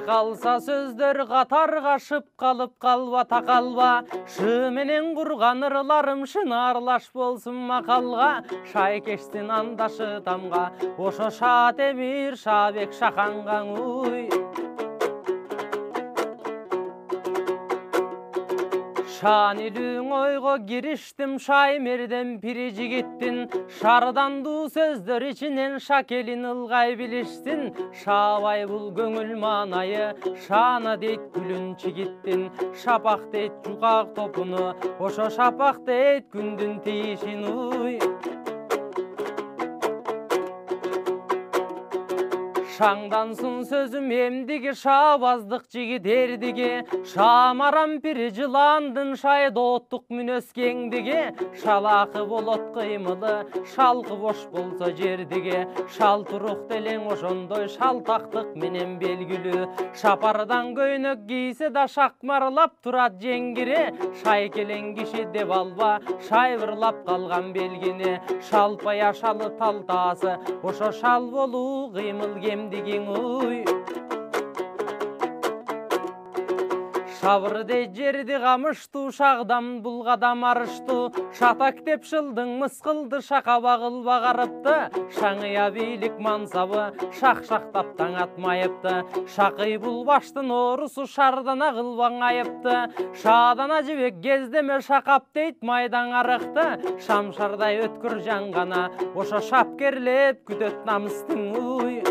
Kalsa sözдөр қатарғашып қалып қалба тақалба, шы менен құрған ырыларым шынарлаш болсын мақалға, шай кештін андашы тамға, ошо ша темир шабек шақанған уй. Şanilüň oygo giriştim şaymerden piri jigittin, şardandu sözдөр içinen şakelin ılgay biliştin, şabay bul göңүl manayı, şana deyt gülün çigittin, şapak deyt juqaq topunu, oşo şapak deyt gündün teyişin uy. Şаңдансын сөзім емдігі, шабаздық жігіт ердігі, шамарам пірі жыландын шайды оттық мүнөс кеңдігі, шалақы болот қимылы, шалқы бош болса жердігі, шал тұруқ телең ошондой шалтақтық менен белгілі, шапардан көйнөк кийсе да шақмарлап турат жеңгіре, шай келен киши деп алба, шайвырлап қалған белгіні, шалпая шалы талтасы, ошо шал болу қимыл кем деген уй. Шабырды жерді қамышту, шағдам бұлғадам арышту, шатак деп шылдың мысқылды, шақа бағыл бағарыпты, шаңыя билік мансабы, шақ-шақтап таң атмайыпты, шақый бұл баштың орысы шардана қылбаң айыпты, шадана жібек кездеме шақап дейт майдан арықты, шамшардай өткір жаңғана, ошо шапкерлеп күтөт намыстың уй.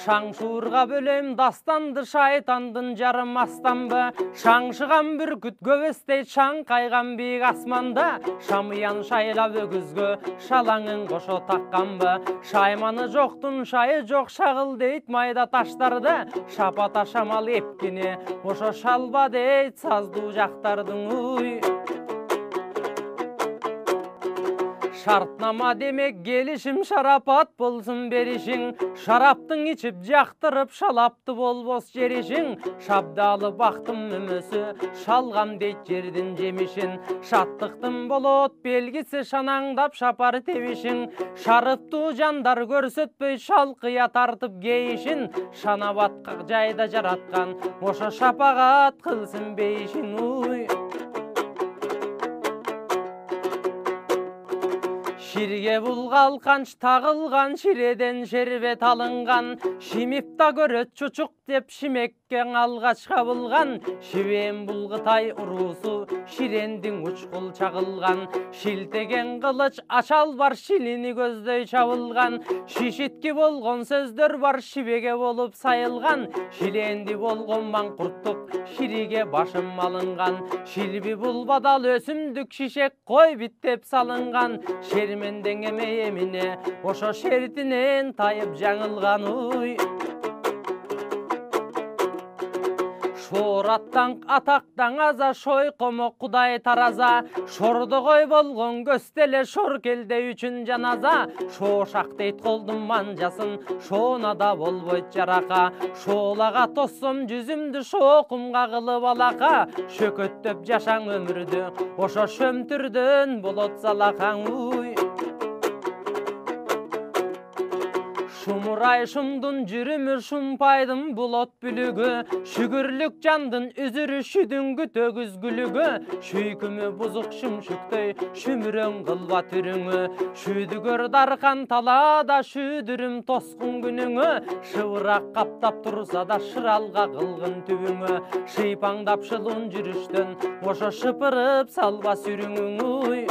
Шаңшуырға бөлем дастанды, шайтандын жарым астанбы, шаңшыған бүркіт көбестей шаң қайған биік асманда, шамыян шайлап өгізгө шалаңын қошо таққанбы, шайманы жоқтың шайы жоқ шағыл дейт майда таштарды, шапата шамал епкіне ошо шалба дейт сазду жақтардың уй. Шартнама демек келишим, шарапат болсын беришин, шараптың içip жақтырып шалапты болбос жеришин, шабдалы бақтым өмөсү, шалгам дейт жердин жемишин, шаттыктын болот белгisi шанаңдап шапар тебишин, шарыптуу жандар көрсөтпөй шалкыя тартып кейишин, шанабатка жайда жараткан, ошо шапагат кылсын бейишин уй. Ширге булгалканч тагылган, ширеден шербет алынган, шимипта көрөт чучук деп шимекке алгач кабылган, шибен булгытай урусу, ширендин учкул чагылган, шилтеген кылыч ачал бар, шилини көздөй чабылган, шишитки болгон сөздөр бар, шибеге болуп сайылган, шиленди болгон маңкурттук, шириге башым алынган, шилби булбадал өсүмдүк шишек кой биттеп салынган, шерменден эмине ошо шертинен тайып жаңылган уй. Шораттан атактан аза, шойкомо кудай тараза, шордогой болгон көстеле шоркелде үчүн жаназа, шошак дейт колдун манжасын, шонада болбойт жарака, шолага тоссом жүзүмдү, шокумга кылып алака, шөкөттөп жашаң өмүрдү, ошо шөмтүрдөн болот салакаң уй. Шумурай шумдун жүрүмү, шумпайдын болот бүлүгү, шүгүрлүк жандын үзүрү, шүдүңгү төгүзгүлүгү, шүйкүмү бузук шүмшүктөй, шүмүрөң кылба түрүңү, шүдүгөр даркан талаада, шүдүрүм тоскун күнүңү, шыбырак каптап турса да шыралга кылгын түбүңү, шыйпаңдап шылуун жүрүштөн, ошо шыпырып салба сүрүңүң уй.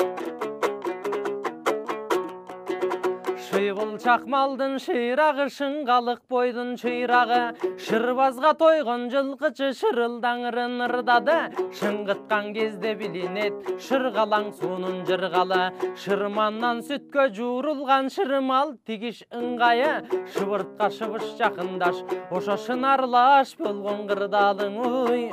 Шыйбыл чакмалдын шыйрагы, шыңгалык бойдун чыйрагы, шырбазга тойгон жылкычы шырылдаңырын ырдады, шыңгыткан кезде билинет шыргалаң суунун жыргалы, шырманнан сүткө жуурулган шырмал тигиш ыңгайы, шыбыртка шыбыш жакындаш, ошо шынарлаш болгон кырдаалың уй.